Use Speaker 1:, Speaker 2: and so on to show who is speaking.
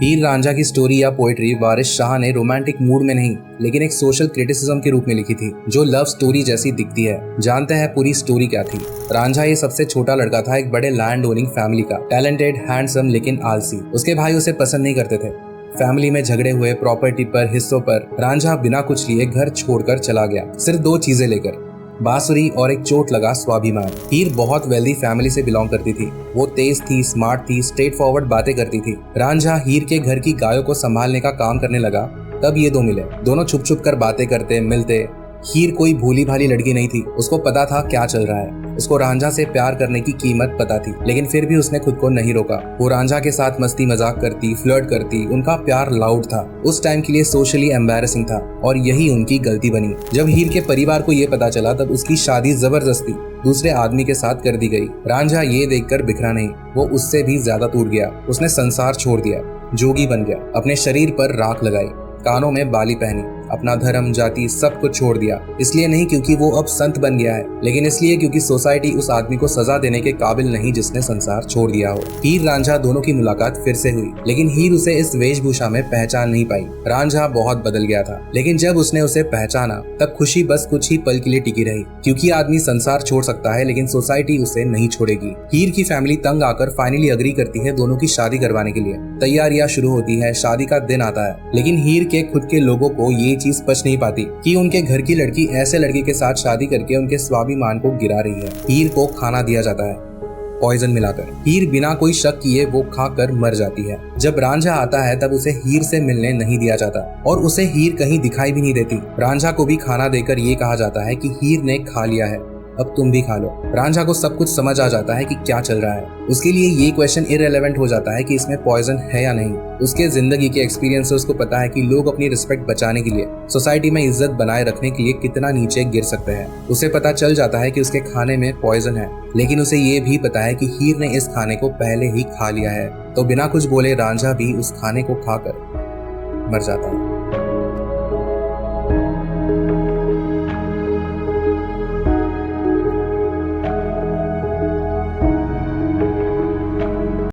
Speaker 1: हीर रांझा की स्टोरी या पोएट्री वारिस शाह ने रोमांटिक मूड में नहीं लेकिन एक सोशल क्रिटिसिज्म के रूप में लिखी थी, जो लव स्टोरी जैसी दिखती है। जानते हैं पूरी स्टोरी क्या थी। रांझा ये सबसे छोटा लड़का था एक बड़े लैंड ओनिंग फैमिली का, टैलेंटेड, हैंडसम लेकिन आलसी। उसके भाई उसे पसंद नहीं करते थे। फैमिली में झगड़े हुए प्रॉपर्टी पर, हिस्सों पर। रांझा बिना कुछ लिए घर छोड़कर चला गया, सिर्फ 2 चीजें लेकर, बांसुरी और एक चोट लगा स्वाभिमान। हीर बहुत वेल्दी फैमिली से बिलोंग करती थी। वो तेज थी, स्मार्ट थी, स्ट्रेट फॉरवर्ड बातें करती थी। रांझा हीर के घर की गायों को संभालने का काम करने लगा, तब ये 2 मिले। दोनों छुप छुप कर बातें करते, मिलते। हीर कोई भूली भाली लड़की नहीं थी, उसको पता था क्या चल रहा है। उसको रांझा से प्यार करने की कीमत पता थी, लेकिन फिर भी उसने खुद को नहीं रोका। वो रांझा के साथ मस्ती मजाक करती, फ्लर्ट करती। उनका प्यार लाउड था, उस टाइम के लिए सोशली एम्बैरेसिंग था, और यही उनकी गलती बनी। जब हीर के परिवार को ये पता चला, तब उसकी शादी जबरदस्ती दूसरे आदमी के साथ कर दी गई। रांझा ये देखकर बिखरा नहीं, वो उससे भी ज्यादा टूट गया। उसने संसार छोड़ दिया, जोगी बन गया, अपने शरीर पर राख लगाई, कानों में बाली पहनी, अपना धर्म, जाति सब कुछ छोड़ दिया। इसलिए नहीं क्योंकि वो अब संत बन गया है, लेकिन इसलिए क्योंकि सोसाइटी उस आदमी को सजा देने के काबिल नहीं जिसने संसार छोड़ दिया हो। हीर रांझा दोनों की मुलाकात फिर से हुई, लेकिन हीर उसे इस वेशभूषा में पहचान नहीं पाई। रांझा बहुत बदल गया था, लेकिन जब उसने उसे पहचाना, तब खुशी बस कुछ ही पल के लिए टिकी रही। क्योंकि आदमी संसार छोड़ सकता है, लेकिन सोसाइटी उसे नहीं छोड़ेगी। हीर की फैमिली तंग आकर फाइनली अग्री करती है दोनों की शादी करवाने के लिए। तैयारियां शुरू होती है, शादी का दिन आता है, लेकिन हीर के खुद के लोगों को ये चीज पच नहीं पाती कि उनके घर की लड़की ऐसे लड़के के साथ शादी करके उनके स्वाभिमान को गिरा रही है। हीर को खाना दिया जाता है, पॉइजन मिलाकर। हीर बिना कोई शक किए वो खाकर मर जाती है। जब रांझा आता है, तब उसे हीर से मिलने नहीं दिया जाता, और उसे हीर कहीं दिखाई भी नहीं देती। रांझा को भी खाना देकर ये कहा जाता है कि हीर ने खा लिया है, अब तुम भी खा लो। रांझा को सब कुछ समझ आ जाता है कि क्या चल रहा है। उसके लिए ये क्वेश्चन इररिलेवेंट हो जाता है कि इसमें पॉइजन है या नहीं। उसके जिंदगी के एक्सपीरियंस से उसको पता है कि लोग अपनी रिस्पेक्ट बचाने के लिए, सोसाइटी में इज्जत बनाए रखने के लिए कितना नीचे गिर सकते हैं। उसे पता चल जाता है कि उसके खाने में पॉइजन है, लेकिन उसे ये भी पता है कि हीर ने इस खाने को पहले ही खा लिया है। तो बिना कुछ बोले रांझा भी उस खाने को खाकर मर जाता है।